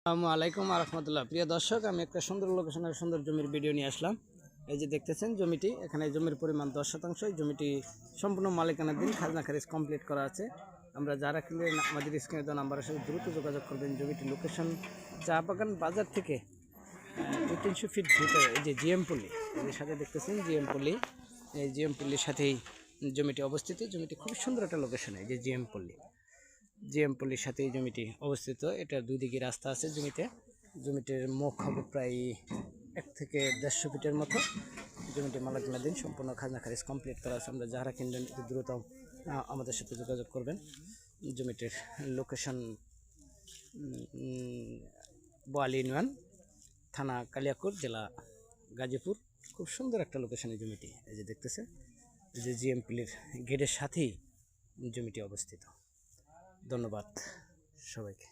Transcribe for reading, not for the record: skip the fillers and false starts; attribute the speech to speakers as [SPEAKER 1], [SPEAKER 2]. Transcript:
[SPEAKER 1] আসসালামু আলাইকুম রহমতুল্লাহ। প্রিয় দর্শক, আমি একটা সুন্দর লোকেশনের সুন্দর জমির ভিডিও নিয়ে আসলাম। এই যে দেখতেছেন জমিটি, এখানে জমির পরিমাণ 10%। জমিটি সম্পূর্ণ মালিকানাধীন, খাজনা খারিজ কমপ্লিট করা আছে। আমরা যারা কিনবেন আমাদের স্ক্রিনে দেওয়া নাম্বারের সাথে দ্রুত যোগাযোগ করবেন। জমিটির লোকেশন চা বাগান বাজার থেকে 200-300 ফিট ভিতরে। এই যে জিএম পল্লী, এর সাথে দেখতেছেন জিএম পল্লী। এই জিএম পল্লীর সাথেই জমিটি অবস্থিত। জমিটি খুব সুন্দর একটা লোকেশনে, এই যে জিএম পল্লীর সাথে এই জমিটি অবস্থিত। এটা দুই দিকে রাস্তা আছে জমিটির মুখ হবে প্রায় 1 থেকে 150 ফিটের মতো। জমিটি মালিকানাধীন, সম্পূর্ণ খাজনা খারিজ কমপ্লিট করা আছে। আমরা যারা কিনবেন একটু দ্রুত আমাদের সাথে যোগাযোগ করবেন। জমিটির লোকেশন বোয়ালি ইউনিয়ন, থানা কালিয়াকৈর, জেলা গাজীপুর। খুব সুন্দর একটা লোকেশনে জমিটি। এই যে দেখতেছে, এই যে জিএমপিলির গেটের সাথেই জমিটি অবস্থিত। ধন্যবাদ সবাইকে।